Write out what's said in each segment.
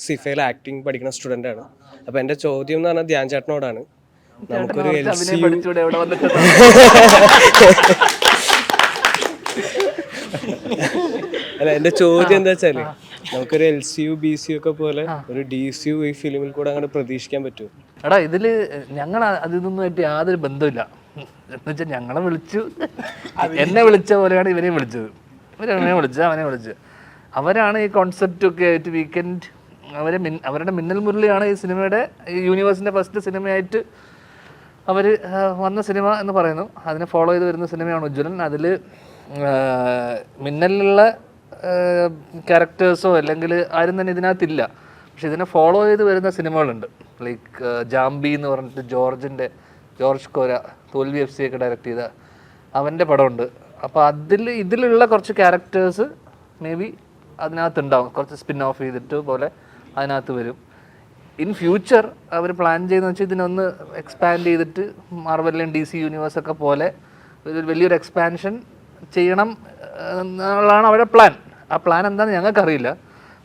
സിഫയിൽ acting പഠിക്കുന്ന student ആണ്. അപ്പോൾ എൻ്റെ ചോദ്യം എന്ന് പറഞ്ഞാൽ ധ്യാൻ ചേട്ടനോടാണ്. നമുക്കൊരു LCU അല്ല, എൻ്റെ ചോദ്യം എന്താ വെച്ചാൽ നമുക്കൊരു LCU BCU ഒക്കെ പോലെ ഒരു DCU ഈ ഫിലിമിൽ കൂടെ അങ്ങനെ പ്രതീക്ഷിക്കാൻ പറ്റുമോ? എടാ, ഇതില് ഞങ്ങൾ അതിനൊന്നുമായിട്ട് യാതൊരു ബന്ധമില്ല. എന്നുവെച്ചാൽ ഞങ്ങളെ വിളിച്ചു, എന്നെ വിളിച്ച പോലെയാണ് ഇവരെയും വിളിച്ചത്. ഇവരെന്നെ വിളിച്ചത്, അവനെ വിളിച്ചത്. അവരാണ് ഈ കോൺസെപ്റ്റൊക്കെ ആയിട്ട് വീക്കെൻഡ് അവരുടെ മിന്നൽ മുരളിയാണ് ഈ സിനിമയുടെ ഈ യൂണിവേഴ്സിൻ്റെ ഫസ്റ്റ് സിനിമയായിട്ട് അവർ വന്ന സിനിമ എന്ന് പറയുന്നു. അതിനെ ഫോളോ ചെയ്ത് വരുന്ന സിനിമയാണ് ഉജ്ജ്വലൻ. അതിൽ മിന്നലിലുള്ള ക്യാരക്ടേഴ്സോ അല്ലെങ്കിൽ ആരും തന്നെ ഇതിനകത്തില്ല. പക്ഷെ ഇതിനെ ഫോളോ ചെയ്ത് വരുന്ന സിനിമകളുണ്ട്. ലൈക്ക് ജാംബി എന്ന് പറഞ്ഞിട്ട് ജോർജ് കോര തോൽവി FC ഒക്കെ ഡയറക്റ്റ് ചെയ്ത അവൻ്റെ പടമുണ്ട്. അപ്പോൾ ഇതിലുള്ള കുറച്ച് ക്യാരക്ടേഴ്സ് മേ ബി അതിനകത്തുണ്ടാവും. കുറച്ച് സ്പിൻ ഓഫ് ചെയ്തിട്ട് പോലെ അതിനകത്ത് വരും. ഇൻ ഫ്യൂച്ചർ അവർ പ്ലാൻ ചെയ്യുന്നത് വെച്ചാൽ ഇതിനൊന്ന് എക്സ്പാൻഡ് ചെയ്തിട്ട് മാർവലിലും DC യൂണിവേഴ്സൊക്കെ പോലെ ഒരു വലിയൊരു എക്സ്പാൻഷൻ ചെയ്യണം എന്നുള്ളതാണ് അവരുടെ പ്ലാൻ. ആ പ്ലാൻ എന്താണെന്ന് ഞങ്ങൾക്കറിയില്ല.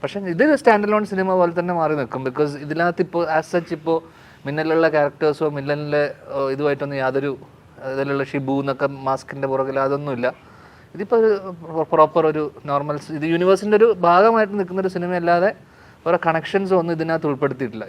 പക്ഷേ ഇത് സ്റ്റാൻഡ് അലോൺ സിനിമ പോലെ തന്നെ മാറി നിൽക്കും. ബിക്കോസ് ഇതിനകത്ത് ഇപ്പോൾ ആസ് സച്ച് ഇപ്പോൾ മിന്നലിലുള്ള ക്യാരക്ടേഴ്സോ മിന്നലിൻ്റെ ഇതുമായിട്ടൊന്നും യാതൊരു ഇതിലുള്ള ഷിബു എന്നൊക്കെ മാസ്കിൻ്റെ പുറകിൽ അതൊന്നുമില്ല. ഇതിപ്പോൾ പ്രോപ്പർ ഒരു നോർമൽ ഇത് യൂണിവേഴ്സിൻ്റെ ഒരു ഭാഗമായിട്ട് നിൽക്കുന്നൊരു സിനിമയല്ലാതെ ഓരോ കണക്ഷൻസ് ഒന്നും ഇതിനകത്ത് ഉൾപ്പെടുത്തിയിട്ടില്ല.